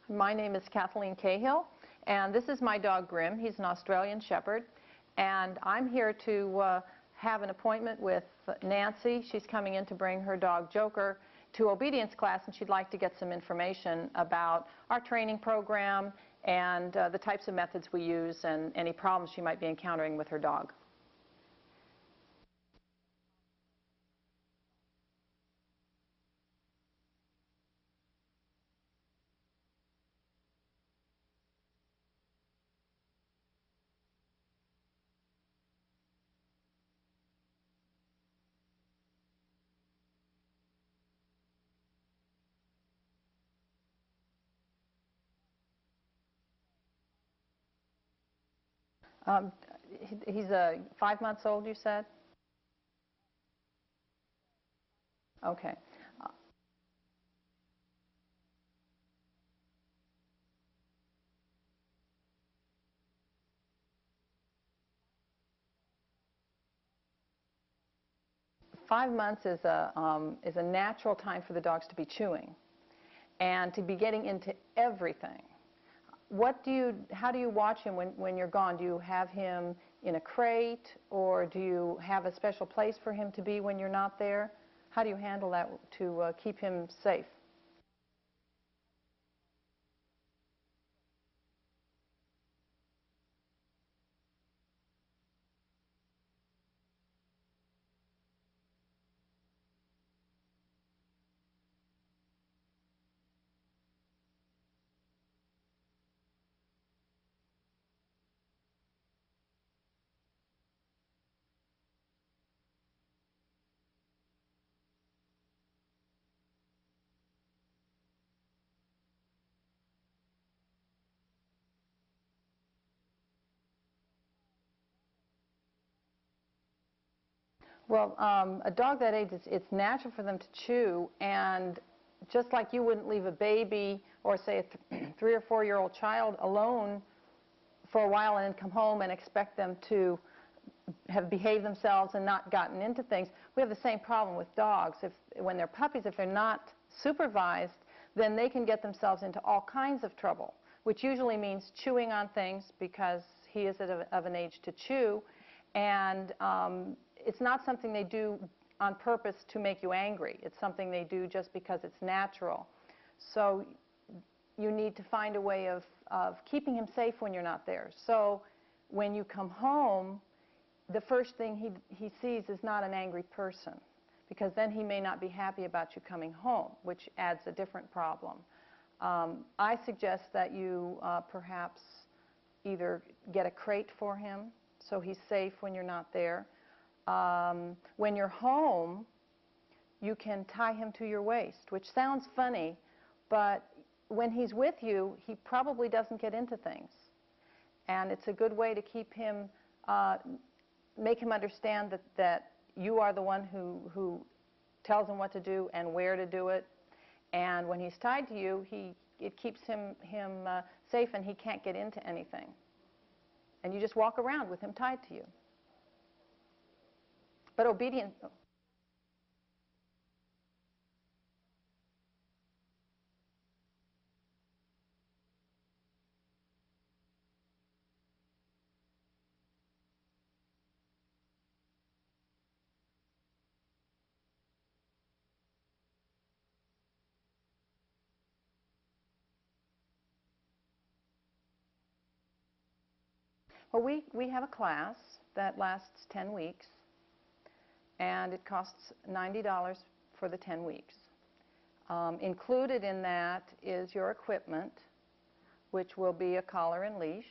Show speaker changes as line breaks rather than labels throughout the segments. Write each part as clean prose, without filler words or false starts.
My name is Kathleen Cahill, and this is my dog Grim. He's an Australian Shepherd, and I'm here to have an appointment with Nancy. She's coming in to bring her dog Joker to obedience class, and she'd like to get some information about our training program and the types of methods we use and any problems she might be encountering with her dog. Um, he's 5 months old, you said? Okay. 5 months is a natural time for the dogs to be chewing and to be getting into everything. How do you watch him when you're gone? Do you have him in a crate, or do you have a special place for him to be when you're not there? How do you handle that to keep him safe? Well, a dog that age, it's natural for them to chew, and just like you wouldn't leave a baby or, say, a 3 or 4-year-old child alone for a while and then come home and expect them to have behaved themselves and not gotten into things, we have the same problem with dogs. When they're puppies, if they're not supervised, then they can get themselves into all kinds of trouble, which usually means chewing on things because he is of an age to chew, and it's not something they do on purpose to make you angry. It's something they do just because it's natural. So you need to find a way of keeping him safe when you're not there. So when you come home, the first thing he sees is not an angry person, because then he may not be happy about you coming home, which adds a different problem. I suggest that you perhaps either get a crate for him so he's safe when you're not there. When you're home, you can tie him to your waist, which sounds funny, but when he's with you, he probably doesn't get into things. And it's a good way to keep him, make him understand that you are the one who tells him what to do and where to do it. And when he's tied to you, it keeps him safe, and he can't get into anything. And you just walk around with him tied to you. But obedient. Well, we have a class that lasts 10 weeks, and it costs $90 for the 10 weeks. Included in that is your equipment, which will be a collar and leash,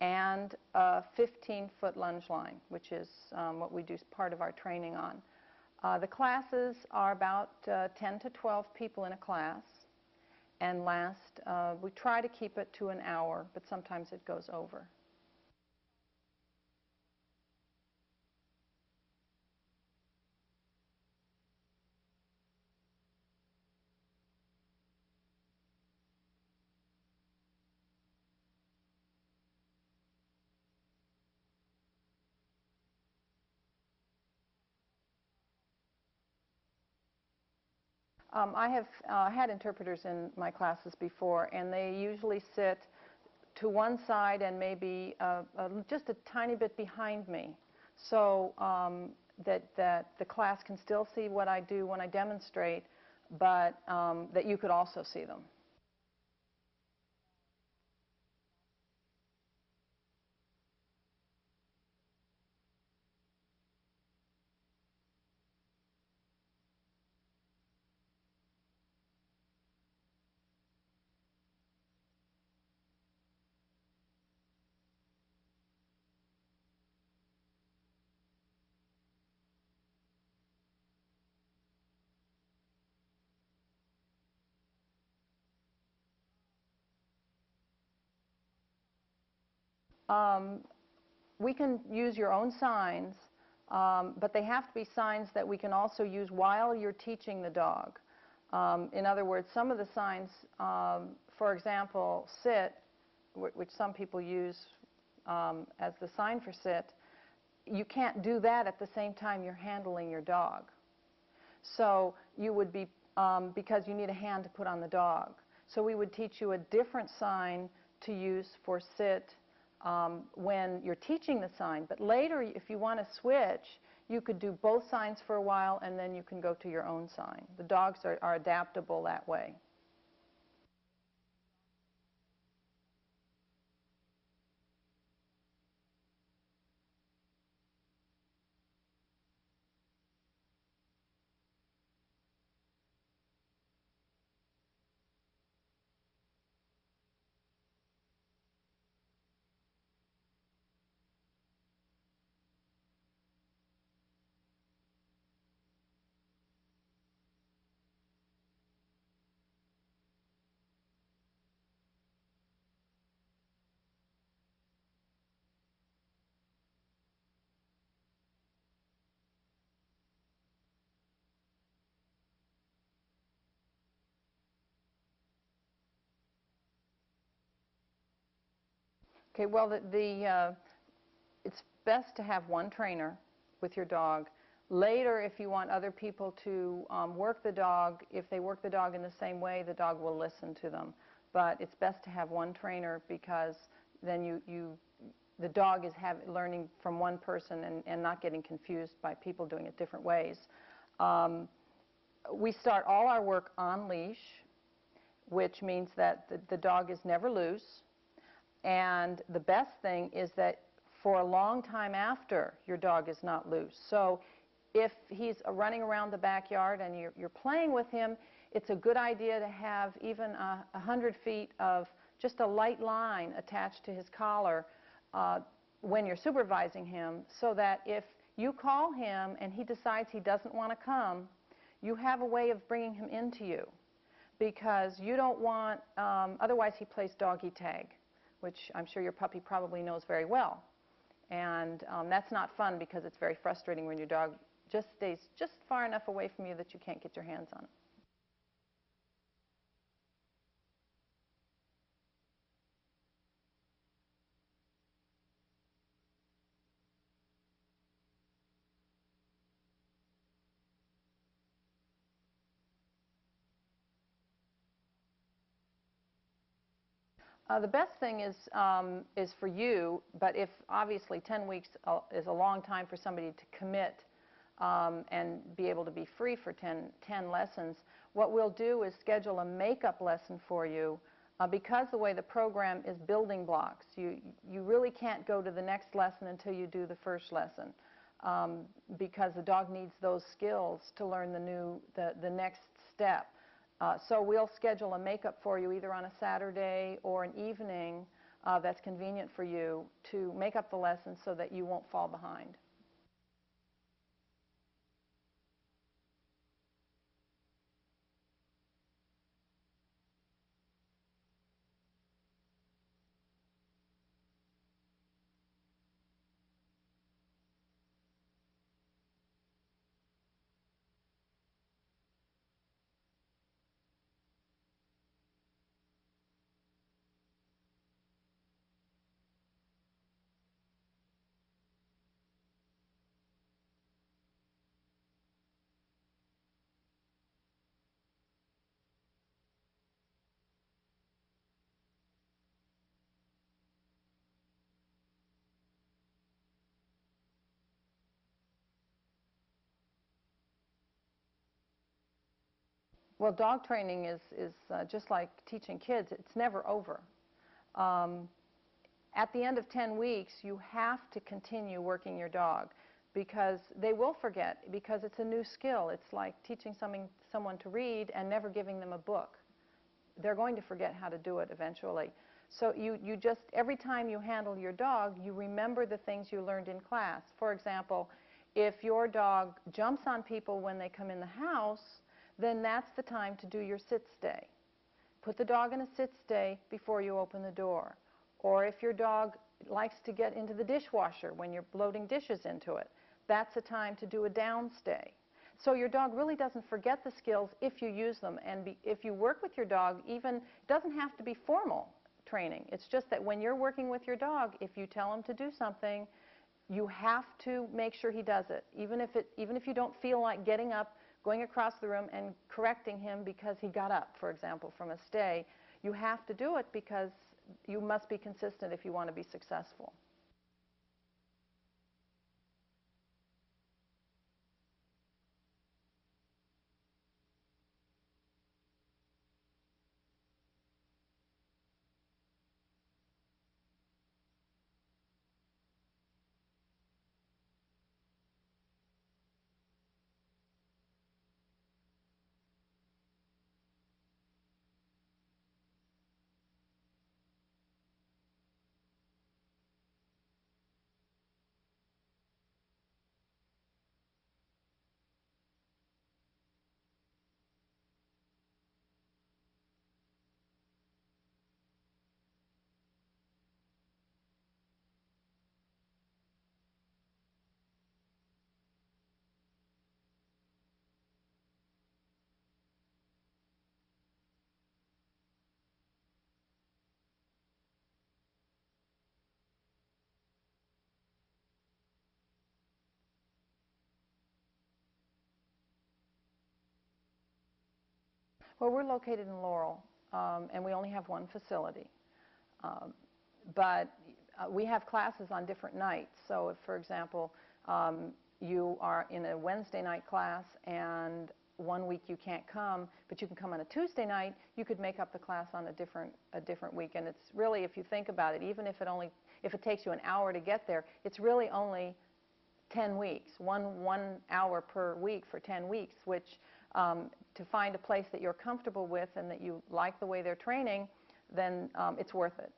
and a 15-foot lunge line, which is what we do part of our training on. The classes are about 10 to 12 people in a class, and we try to keep it to an hour, but sometimes it goes over. I have had interpreters in my classes before, and they usually sit to one side and maybe just a tiny bit behind me, so that the class can still see what I do when I demonstrate, but that you could also see them. Um, we can use your own signs, but they have to be signs that we can also use while you're teaching the dog. In other words, some of the signs, for example, sit, which some people use as the sign for sit, you can't do that at the same time you're handling your dog. So you would be, because you need a hand to put on the dog. So we would teach you a different sign to use for sit when you're teaching the sign. But later, if you want to switch, you could do both signs for a while, and then you can go to your own sign. The dogs are adaptable that way. Okay, well, it's best to have one trainer with your dog. Later, if you want other people to work the dog, if they work the dog in the same way, the dog will listen to them. But it's best to have one trainer, because then the dog is learning from one person and not getting confused by people doing it different ways. We start all our work on leash, which means that the dog is never loose. And the best thing is that for a long time after, your dog is not loose. So if he's running around the backyard and you're playing with him, it's a good idea to have even 100 feet of just a light line attached to his collar when you're supervising him, so that if you call him and he decides he doesn't want to come, you have a way of bringing him into you, because you don't want, otherwise he plays doggy tag, which I'm sure your puppy probably knows very well. And that's not fun, because it's very frustrating when your dog just stays just far enough away from you that you can't get your hands on it. The best thing is for you, but if obviously 10 weeks is a long time for somebody to commit and be able to be free for 10 lessons, what we'll do is schedule a makeup lesson for you. Because the way the program is building blocks, you really can't go to the next lesson until you do the first lesson, because the dog needs those skills to learn the next step. So we'll schedule a makeup for you either on a Saturday or an evening that's convenient for you to make up the lesson so that you won't fall behind. Well, dog training is just like teaching kids. It's never over. Um, at the end of 10 weeks, you have to continue working your dog because they will forget, because it's a new skill. It's like teaching someone to read and never giving them a book. They're going to forget how to do it eventually. So you just, every time you handle your dog, you remember the things you learned in class. For example, if your dog jumps on people when they come in the house, then that's the time to do your sit-stay. Put the dog in a sit-stay before you open the door. Or if your dog likes to get into the dishwasher when you're loading dishes into it, that's a time to do a downstay. So your dog really doesn't forget the skills if you use them. And if you work with your dog, even, it doesn't have to be formal training. It's just that when you're working with your dog, if you tell him to do something, you have to make sure he does it. Even if you don't feel like getting up, going across the room and correcting him because he got up, for example, from a stay, you have to do it because you must be consistent if you want to be successful. Well, we're located in Laurel, and we only have one facility. Um, but we have classes on different nights. So if, for example, you are in a Wednesday night class and one week you can't come, but you can come on a Tuesday night, you could make up the class on a different week. And it's really, if you think about it, even if it takes you an hour to get there, it's really only 10 weeks, one hour per week for 10 weeks, which to find a place that you're comfortable with and that you like the way they're training, then it's worth it.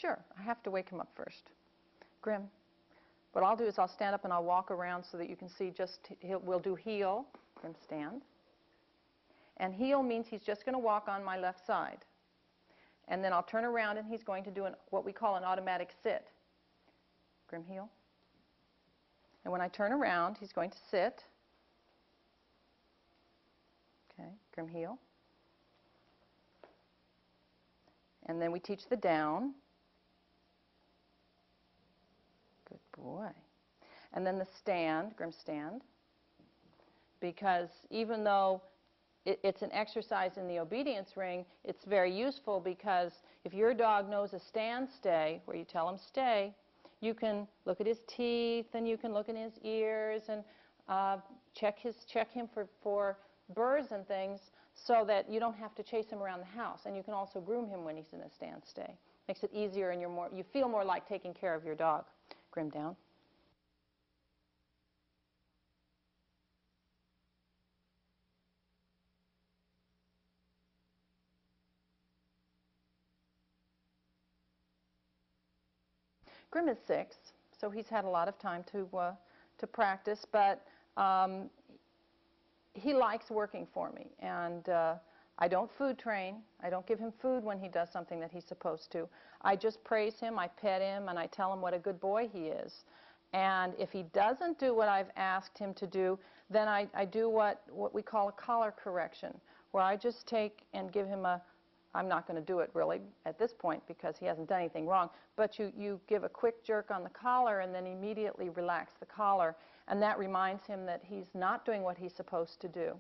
Sure, I have to wake him up first. Grim, what I'll do is I'll stand up and I'll walk around so that you can see we'll do heel, Grim stand. And heel means he's just going to walk on my left side. And then I'll turn around and he's going to do what we call an automatic sit. Grim heel. And when I turn around, he's going to sit. Okay, Grim heel. And then we teach the down. Good boy. And then the stand, Grim stand. Because even though it's an exercise in the obedience ring, it's very useful because if your dog knows a stand stay, where you tell him stay, you can look at his teeth and you can look in his ears and check him for burrs and things so that you don't have to chase him around the house. And you can also groom him when he's in a stand stay. Makes it easier and you feel more like taking care of your dog. Grim down. Grim is 6, so he's had a lot of time to practice, but he likes working for me. And I don't food train. I don't give him food when he does something that he's supposed to. I just praise him, I pet him, and I tell him what a good boy he is. And if he doesn't do what I've asked him to do, then I do what we call a collar correction, where I just take and give him a I'm not going to do it really at this point because he hasn't done anything wrong, but you give a quick jerk on the collar and then immediately relax the collar, and that reminds him that he's not doing what he's supposed to do.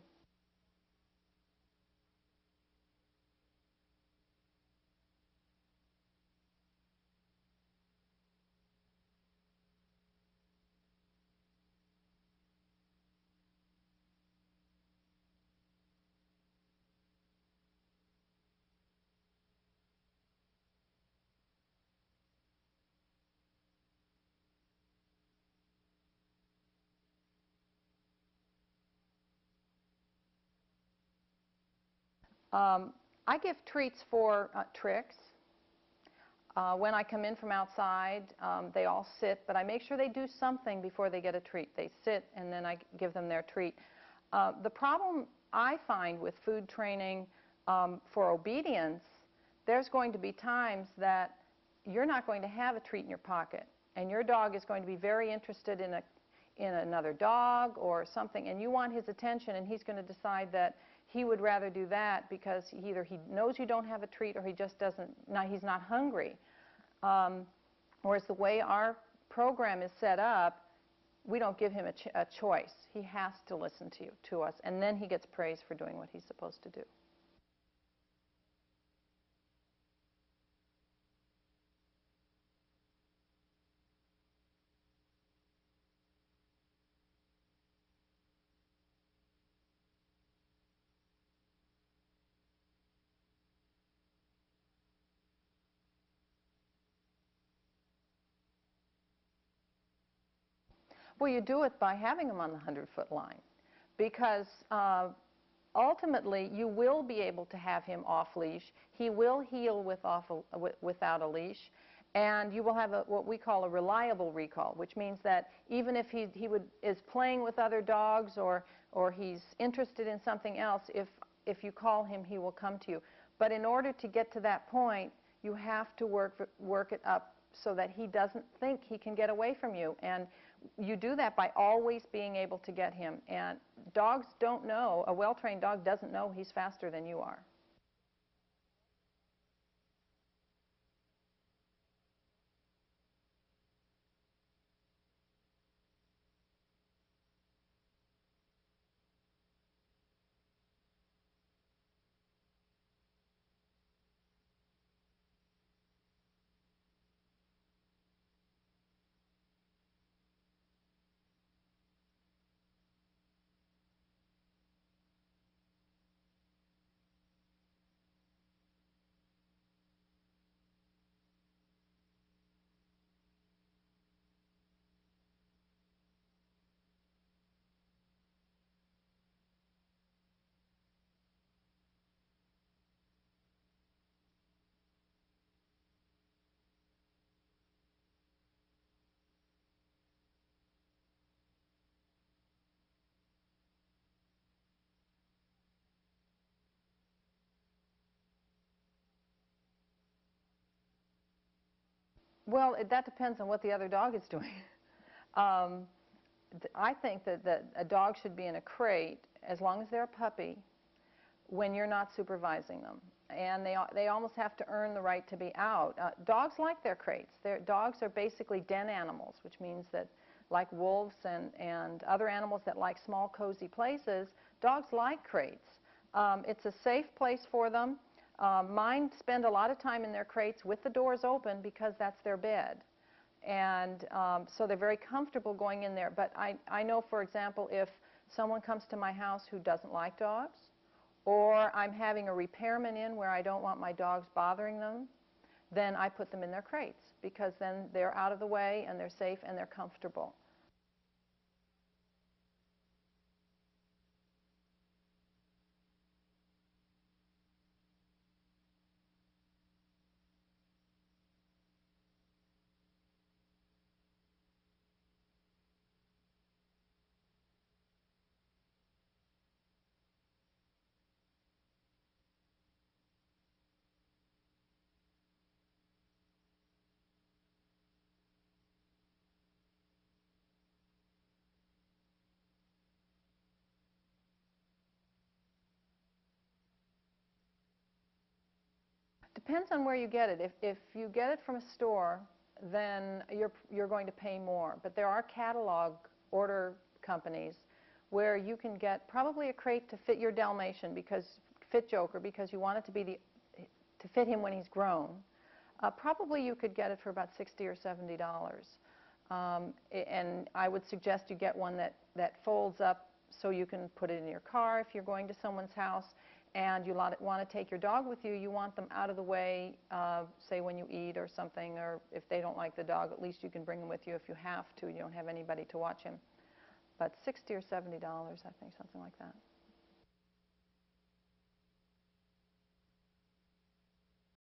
I give treats for tricks. When I come in from outside, they all sit, but I make sure they do something before they get a treat. They sit, and then I give them their treat. The problem I find with food training for obedience, there's going to be times that you're not going to have a treat in your pocket, and your dog is going to be very interested in another dog or something, and you want his attention, and he's going to decide that he would rather do that because either he knows you don't have a treat or he just doesn't, he's not hungry. Whereas the way our program is set up, we don't give him a choice. He has to listen to us, and then he gets praise for doing what he's supposed to do. Well, you do it by having him on the 100-foot line because ultimately you will be able to have him off leash. He will heel without a leash, and you will have what we call a reliable recall, which means that even if he is playing with other dogs or he's interested in something else, if you call him, he will come to you. But in order to get to that point, you have to work it up so that he doesn't think he can get away from you. And you do that by always being able to get him. And dogs don't know, a well-trained dog doesn't know he's faster than you are. Well, that depends on what the other dog is doing. I think that a dog should be in a crate as long as they're a puppy when you're not supervising them. And they almost have to earn the right to be out. Dogs like their crates. Dogs are basically den animals, which means that like wolves and other animals that like small, cozy places, dogs like crates. It's a safe place for them. Mine spend a lot of time in their crates with the doors open because that's their bed. And so they're very comfortable going in there. But I know, for example, if someone comes to my house who doesn't like dogs, or I'm having a repairman in where I don't want my dogs bothering them, then I put them in their crates because then they're out of the way and they're safe and they're comfortable. Depends on where you get it. If you get it from a store, then you're going to pay more. But there are catalog order companies where you can get probably a crate to fit your Dalmatian, fit Joker, because you want it to be to fit him when he's grown. Probably you could get it for about $60 or $70. And I would suggest you get one that folds up so you can put it in your car if you're going to someone's house and you want to take your dog with you. You want them out of the way, say when you eat or something, or if they don't like the dog, at least you can bring them with you if you have to. You don't have anybody to watch him. But $60 or $70, I think, something like that.